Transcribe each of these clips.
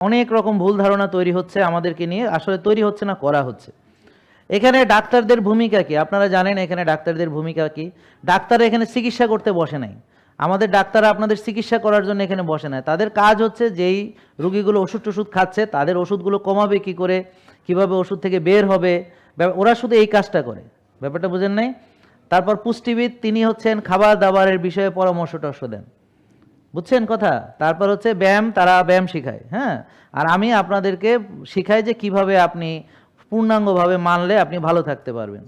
অনেক রকম ভুল ধারণা তৈরি হচ্ছে আমাদেরকে নিয়ে, আসলে তৈরি হচ্ছে না, করা হচ্ছে। এখানে ডাক্তারদের ভূমিকা কি আপনারা জানেন? এখানে ডাক্তারদের ভূমিকা কি? ডাক্তাররা এখানে চিকিৎসা করতে বসে নাই। আমাদের ডাক্তাররা আপনাদের চিকিৎসা করার জন্য এখানে বসে নাই। তাদের কাজ হচ্ছে যেই রুগীগুলো ওষুধ টষুধ খাচ্ছে তাদের ওষুধগুলো কমাবে কি করে, কিভাবে ওষুধ থেকে বের হবে, ওরা শুধু এই কাজটা করে। ব্যাপারটা বুঝেন নাই? তারপর পুষ্টিবিদ তিনি হচ্ছেন খাবার দাবারের বিষয়ে পরামর্শ টর্শ দেন, বুঝছেন কথা? তারপর হচ্ছে ব্যায়াম, তারা ব্যায়াম শিখায়, হ্যাঁ। আর আমি আপনাদেরকে শিখাই যে কিভাবে আপনি পূর্ণাঙ্গভাবে মানলে আপনি ভালো থাকতে পারবেন।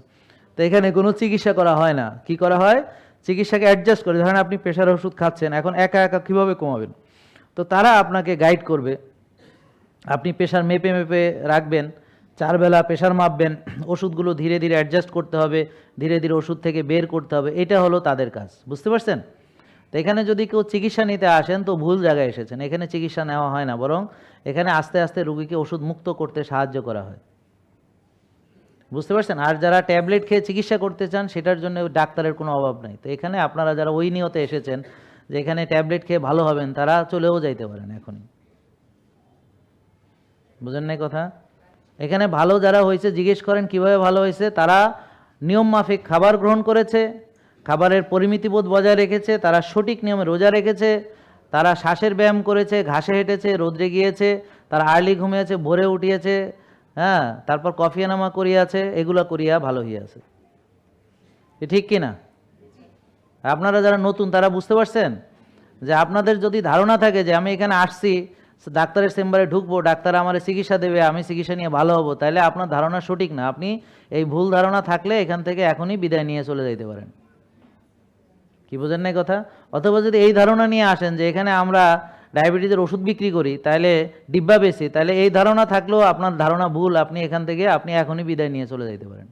তো এখানে কোনো চিকিৎসা করা হয় না। কি করা হয়? চিকিৎসাকে অ্যাডজাস্ট করে, ধরেন আপনি প্রেশার ওষুধ খাচ্ছেন, এখন একা একা কীভাবে কমাবেন? তো তারা আপনাকে গাইড করবে। আপনি প্রেশার মেপে মেপে রাখবেন, 4 বেলা প্রেশার মাপবেন, ওষুধগুলো ধীরে ধীরে অ্যাডজাস্ট করতে হবে, ধীরে ধীরে ওষুধ থেকে বের করতে হবে। এটা হলো তাদের কাজ, বুঝতে পারছেন? তো এখানে যদি কেউ চিকিৎসা নিতে আসেন তো ভুল জায়গায় এসেছেন। এখানে চিকিৎসা নেওয়া হয় না, বরং এখানে আস্তে আস্তে রুগীকে ওষুধ মুক্ত করতে সাহায্য করা হয়, বুঝতে পারছেন? আর যারা ট্যাবলেট খেয়ে চিকিৎসা করতে চান সেটার জন্য ডাক্তারের কোনো অভাব নাই। তো এখানে আপনারা যারা ওই নিয়তে এসেছেন যে এখানে ট্যাবলেট খেয়ে ভালো হবেন, তারা চলেও যাইতে পারেন এখনই। বুঝেন নাই কথা? এখানে ভালো যারা হয়েছে জিজ্ঞেস করেন কিভাবে ভালো হয়েছে। তারা নিয়ম মাফিক খাবার গ্রহণ করেছে, খাবারের পরিমিতিবোধ বজায় রেখেছে, তারা সঠিক নিয়মে রোজা রেখেছে, তারা শ্বাসের ব্যায়াম করেছে, ঘাসে হেঁটেছে, রোদ্রে গিয়েছে, তারা আর্লি ঘুমিয়েছে, ভোরে উঠিয়েছে, হ্যাঁ, তারপর কফি নামা করিয়াছে, এগুলো করিয়া ভালো হইয়াছে। ঠিক কি না? আপনারা যারা নতুন তারা বুঝতে পারছেন যে আপনাদের যদি ধারণা থাকে যে আমি এখানে আসছি ডাক্তারের চেম্বারে ঢুকবো, ডাক্তার আমার চিকিৎসা দেবে, আমি চিকিৎসা নিয়ে ভালো হব, তাহলে আপনার ধারণা সঠিক না। আপনি এই ভুল ধারণা থাকলে এখান থেকে এখনই বিদায় নিয়ে চলে যেতে পারেন। কি বোঝেন নাই কথা? অথবা যদি এই ধারণা নিয়ে আসেন যে এখানে আমরা ডায়াবেটিসের ওষুধ বিক্রি করি, তাহলে ডিব্বা বেশি, তাহলে এই ধারণা থাকলেও আপনার ধারণা ভুল। আপনি এখান থেকে আপনি এখনই বিদায় নিয়ে চলে যেতে পারেন।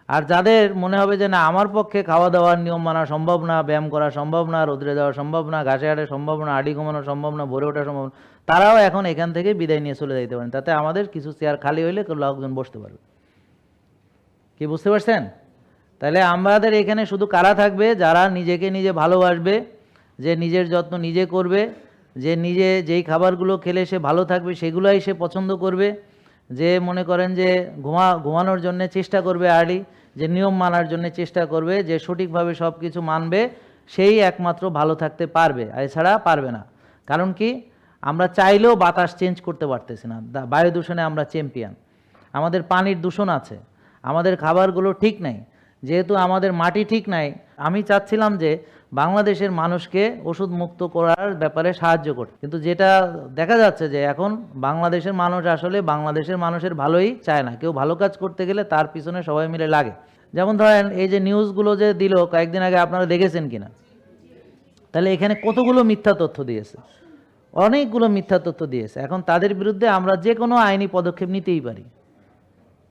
আর যাদের মনে হবে যে না আমার পক্ষে খাওয়া দাওয়ার নিয়ম মানা সম্ভব না, ব্যায়াম করা সম্ভব না, রোদ্রে যাওয়া সম্ভব না, ঘাসে হাঁটা সম্ভব না, আড়ি ঘুমানো সম্ভব না, ভোরে ওঠা সম্ভব না, তারাও এখন এখান থেকে বিদায় নিয়ে চলে যেতে পারেন। তাতে আমাদের কিছু চেয়ার খালি হইলে লোকজন বসতে পারবে। কি বুঝতে পারছেন? তাহলে আমাদের এখানে শুধু কারা থাকবে? যারা নিজেকে নিজে ভালোবাসবে, যে নিজের যত্ন নিজে করবে, যে নিজে যেই খাবারগুলো খেলে সে ভালো থাকবে সেগুলোই সে পছন্দ করবে, যে মনে করেন যে ঘুমানোর জন্য চেষ্টা করবে আর্লি, যে নিয়ম মানার জন্য চেষ্টা করবে, যে সঠিকভাবে সব কিছু মানবে, সেই একমাত্র ভালো থাকতে পারবে, এছাড়া পারবে না। কারণ কি? আমরা চাইলেও বাতাস চেঞ্জ করতে পারতেছি না। বায়ু দূষণে আমরা চ্যাম্পিয়ন। আমাদের পানির দূষণ আছে, আমাদের খাবারগুলো ঠিক নাই, যেহেতু আমাদের মাটি ঠিক নাই। আমি চাচ্ছিলাম যে বাংলাদেশের মানুষকে ওষুধ মুক্ত করার ব্যাপারে সাহায্য করতে, কিন্তু যেটা দেখা যাচ্ছে যে এখন বাংলাদেশের মানুষ আসলে বাংলাদেশের মানুষের ভালোই চায় না। কেউ ভালো কাজ করতে গেলে তার পিছনে সবাই মিলে লাগে। যেমন ধরেন এই যে নিউজগুলো যে দিল কয়েকদিন আগে, আপনারা দেখেছেন কিনা? তাহলে এখানে কতগুলো মিথ্যা তথ্য দিয়েছে, অনেকগুলো মিথ্যা তথ্য দিয়েছে। এখন তাদের বিরুদ্ধে আমরা যে কোনো আইনি পদক্ষেপ নিতেই পারি,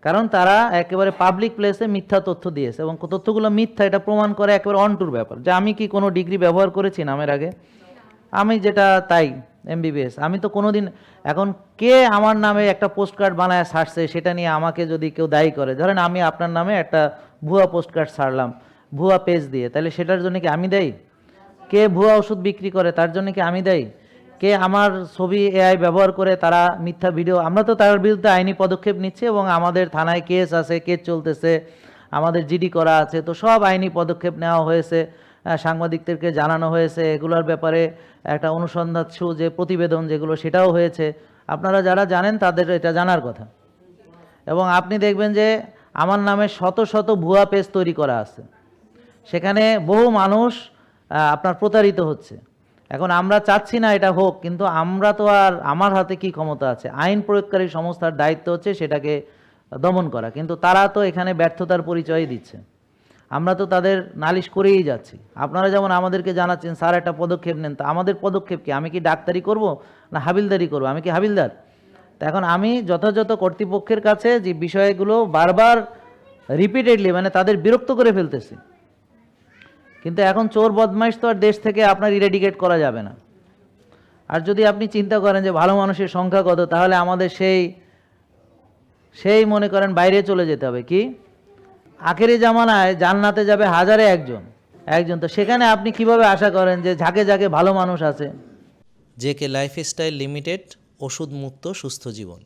কারণ তারা একেবারে পাবলিক প্লেসে মিথ্যা তথ্য দিয়েছে এবং তথ্যগুলো মিথ্যা, এটা প্রমাণ করে একেবারে অনটুর ব্যাপার। যে আমি কি কোনো ডিগ্রি ব্যবহার করেছি নামের আগে? আমি যেটা তাই এমবিবিএস, আমি তো কোনো দিন, এখন কে আমার নামে একটা পোস্ট কার্ড বানায় ছাড়ছে সেটা নিয়ে আমাকে যদি কেউ দায়ী করে, ধরেন আমি আপনার নামে একটা ভুয়া পোস্ট কার্ড ছাড়লাম ভুয়া পেজ দিয়ে, তাহলে সেটার জন্য কি আমি দায়ী? কে ভুয়া ওষুধ বিক্রি করে তার জন্য কি আমি দায়ী? কে আমার ছবি এআই ব্যবহার করে তারা মিথ্যা ভিডিও, আমরা তো তার বিরুদ্ধে আইনি পদক্ষেপ নিচ্ছি এবং আমাদের থানায় কেস আছে, কেস চলতেছে, আমাদের জিডি করা আছে, তো সব আইনি পদক্ষেপ নেওয়া হয়েছে, সাংবাদিকদেরকে জানানো হয়েছে, এগুলোর ব্যাপারে একটা অনুসন্ধান যে প্রতিবেদন যেগুলো সেটাও হয়েছে। আপনারা যারা জানেন তাদের এটা জানার কথা। এবং আপনি দেখবেন যে আমার নামে শত শত ভুয়া পেজ তৈরি করা আছে, সেখানে বহু মানুষ আপনার প্রতারিত হচ্ছে। এখন আমরা চাচ্ছি না এটা হোক, কিন্তু আমরা তো আর, আমার হাতে কি ক্ষমতা আছে? আইন প্রয়োগকারী সংস্থার দায়িত্ব হচ্ছে সেটাকে দমন করা, কিন্তু তারা তো এখানে ব্যর্থতার পরিচয় দিচ্ছে। আমরা তো তাদের নালিশ করেই যাচ্ছি। আপনারা যেমন আমাদেরকে জানাচ্ছেন স্যার একটা পদক্ষেপ নেন, তা আমাদের পদক্ষেপ কি? আমি কি ডাক্তারি করব না হাবিলদারি করব? আমি কি হাবিলদার? তা এখন আমি যথাযথ কর্তৃপক্ষের কাছে যে বিষয়গুলো বারবার রিপিটেডলি মানে তাদের বিরক্ত করে ফেলতেছি, কিন্তু এখন চোর বদমাইশ তো আর দেশ থেকে আপনার ইরেডিকেট করা যাবে না। আর যদি আপনি চিন্তা করেন যে ভালো মানুষের সংখ্যা কত, তাহলে আমাদের সেই মনে করেন বাইরে চলে যেতে হবে। কি আখেরি জামানায় জান্নাতে যাবে হাজারে একজন, তো সেখানে আপনি কিভাবে আশা করেন যে ঝাঁকে ঝাঁকে ভালো মানুষ আছে? জেকে লাইফস্টাইল লিমিটেড, ওষুধ মুক্ত সুস্থ জীবন।